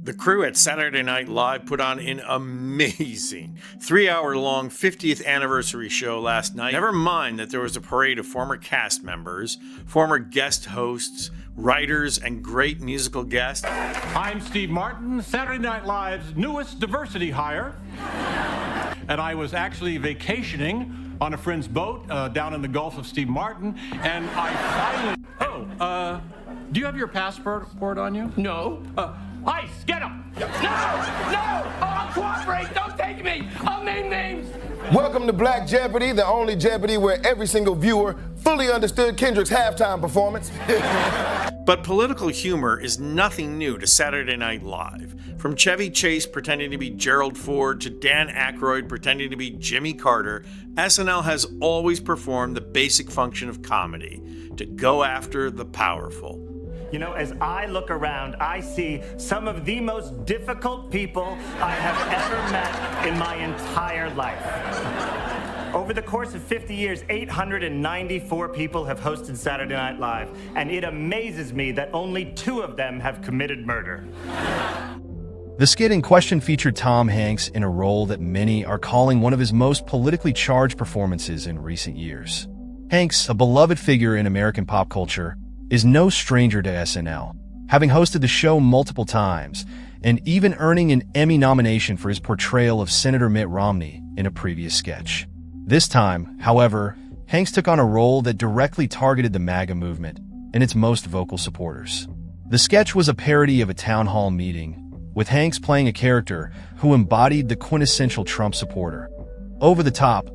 The crew at Saturday Night Live put on an amazing 3-hour-long 50th anniversary show last night. Never mind that there was a parade of former cast members, former guest hosts, writers, and great musical guests. I'm Steve Martin, Saturday Night Live's newest diversity hire. And I was actually vacationing on a friend's boat down in the Gulf of Steve Martin, and I finally... do you have your passport on you? No. Ice, get him! No! I'll cooperate! Don't take me! I'll name names! Welcome to Black Jeopardy, the only Jeopardy where every single viewer fully understood Kendrick's halftime performance. But political humor is nothing new to Saturday Night Live. From Chevy Chase pretending to be Gerald Ford to Dan Aykroyd pretending to be Jimmy Carter, SNL has always performed the basic function of comedy, to go after the powerful. You know, as I look around, I see some of the most difficult people I have ever met in my entire life. Over the course of 50 years, 894 people have hosted Saturday Night Live, and it amazes me that only 2 of them have committed murder. The skit in question featured Tom Hanks in a role that many are calling one of his most politically charged performances in recent years. Hanks, a beloved figure in American pop culture, is no stranger to SNL, having hosted the show multiple times and even earning an Emmy nomination for his portrayal of Senator Mitt Romney in a previous sketch. This time, however, Hanks took on a role that directly targeted the MAGA movement and its most vocal supporters. The sketch was a parody of a town hall meeting, with Hanks playing a character who embodied the quintessential Trump supporter. Over the top,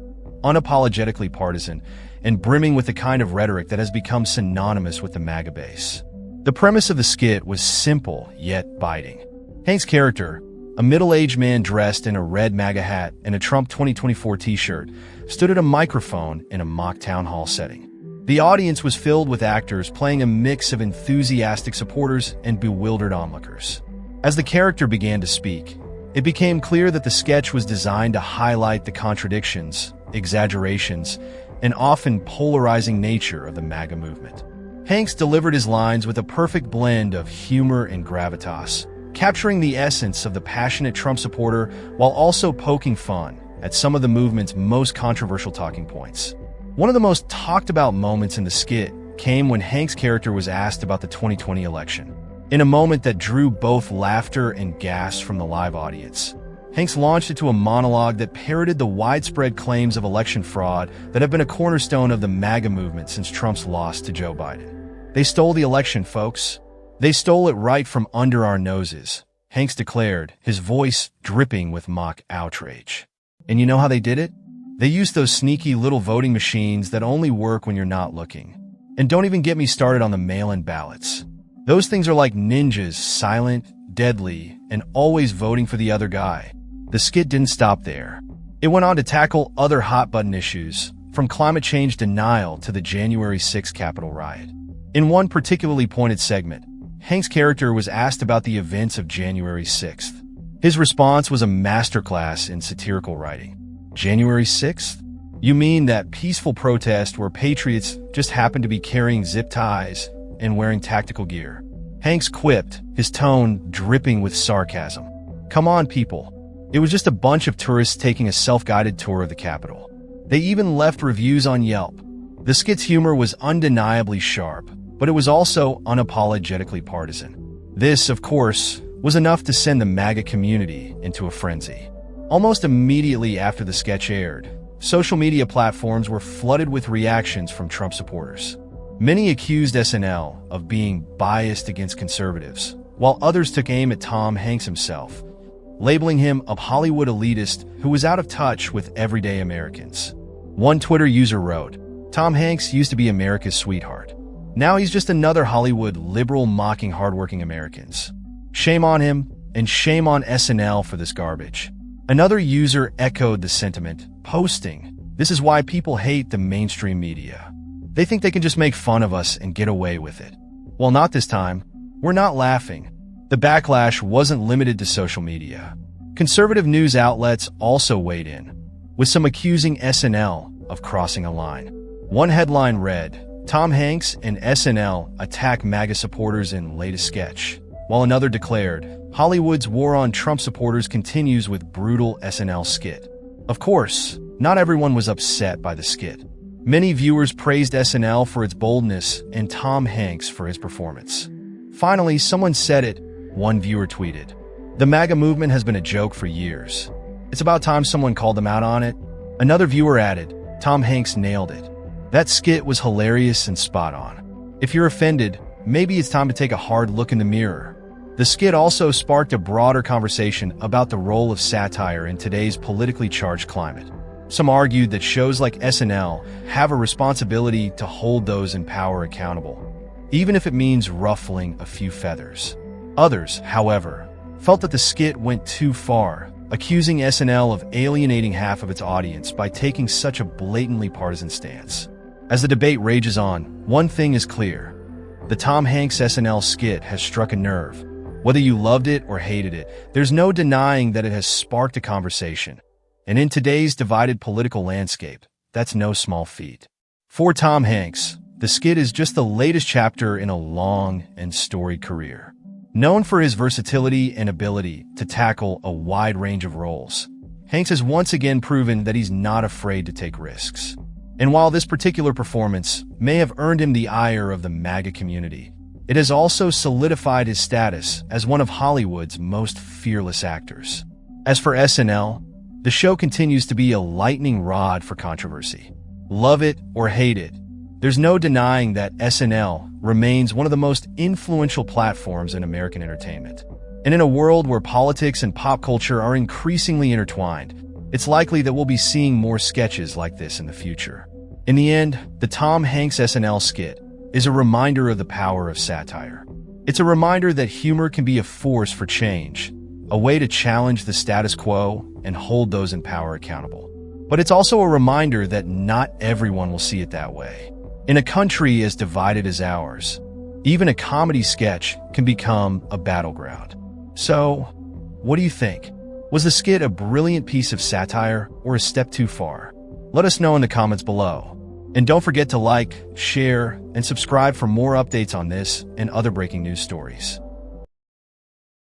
unapologetically partisan, and brimming with the kind of rhetoric that has become synonymous with the MAGA base. The premise of the skit was simple, yet biting. Hank's character, a middle-aged man dressed in a red MAGA hat and a Trump 2024 t-shirt, stood at a microphone in a mock town hall setting. The audience was filled with actors playing a mix of enthusiastic supporters and bewildered onlookers. As the character began to speak, it became clear that the sketch was designed to highlight the contradictions, exaggerations, and often polarizing nature of the MAGA movement. Hanks delivered his lines with a perfect blend of humor and gravitas, capturing the essence of the passionate Trump supporter while also poking fun at some of the movement's most controversial talking points. One of the most talked about moments in the skit came when Hanks' character was asked about the 2020 election. In a moment that drew both laughter and gasps from the live audience, Hanks launched into a monologue that parroted the widespread claims of election fraud that have been a cornerstone of the MAGA movement since Trump's loss to Joe Biden. "They stole the election, folks. They stole it right from under our noses," Hanks declared, his voice dripping with mock outrage. And you know how they did it? They used those sneaky little voting machines that only work when you're not looking. And don't even get me started on the mail-in ballots. Those things are like ninjas, silent, deadly, and always voting for the other guy. The skit didn't stop there. It went on to tackle other hot-button issues, from climate change denial to the January 6th Capitol riot. In one particularly pointed segment, Hank's character was asked about the events of January 6th. His response was a masterclass in satirical writing. January 6th? You mean that peaceful protest where patriots just happened to be carrying zip ties and wearing tactical gear? Hanks quipped, his tone dripping with sarcasm. Come on, people. It was just a bunch of tourists taking a self-guided tour of the Capitol. They even left reviews on Yelp. The skit's humor was undeniably sharp, but it was also unapologetically partisan. This, of course, was enough to send the MAGA community into a frenzy. Almost immediately after the sketch aired, social media platforms were flooded with reactions from Trump supporters. Many accused SNL of being biased against conservatives, while others took aim at Tom Hanks himself, labeling him a Hollywood elitist who was out of touch with everyday Americans. One Twitter user wrote, "Tom Hanks used to be America's sweetheart. Now he's just another Hollywood liberal mocking hardworking Americans. Shame on him, and shame on SNL for this garbage." Another user echoed the sentiment, posting, "This is why people hate the mainstream media. They think they can just make fun of us and get away with it." Well, not this time. We're not laughing. The backlash wasn't limited to social media. Conservative news outlets also weighed in, with some accusing SNL of crossing a line. One headline read, "Tom Hanks and SNL attack MAGA supporters in latest sketch." while another declared, Hollywood's war on Trump supporters continues with brutal SNL skit. Of course, not everyone was upset by the skit. Many viewers praised SNL for its boldness and Tom Hanks for his performance. Finally, someone said it. One viewer tweeted, "The MAGA movement has been a joke for years. It's about time someone called them out on it." Another viewer added, "Tom Hanks nailed it. That skit was hilarious and spot on. If you're offended, maybe it's time to take a hard look in the mirror." The skit also sparked a broader conversation about the role of satire in today's politically charged climate. Some argued that shows like SNL have a responsibility to hold those in power accountable, even if it means ruffling a few feathers. Others, however, felt that the skit went too far, accusing SNL of alienating half of its audience by taking such a blatantly partisan stance. As the debate rages on, one thing is clear. The Tom Hanks SNL skit has struck a nerve. Whether you loved it or hated it, there's no denying that it has sparked a conversation. And in today's divided political landscape, that's no small feat. For Tom Hanks, the skit is just the latest chapter in a long and storied career. Known for his versatility and ability to tackle a wide range of roles, Hanks has once again proven that he's not afraid to take risks. And while this particular performance may have earned him the ire of the MAGA community, it has also solidified his status as one of Hollywood's most fearless actors. As for SNL, the show continues to be a lightning rod for controversy. Love it or hate it, there's no denying that SNL remains one of the most influential platforms in American entertainment. And in a world where politics and pop culture are increasingly intertwined, it's likely that we'll be seeing more sketches like this in the future. In the end, the Tom Hanks SNL skit is a reminder of the power of satire. It's a reminder that humor can be a force for change, a way to challenge the status quo and hold those in power accountable. But it's also a reminder that not everyone will see it that way. In a country as divided as ours, even a comedy sketch can become a battleground. So, what do you think? Was the skit a brilliant piece of satire or a step too far? Let us know in the comments below. And don't forget to like, share, and subscribe for more updates on this and other breaking news stories.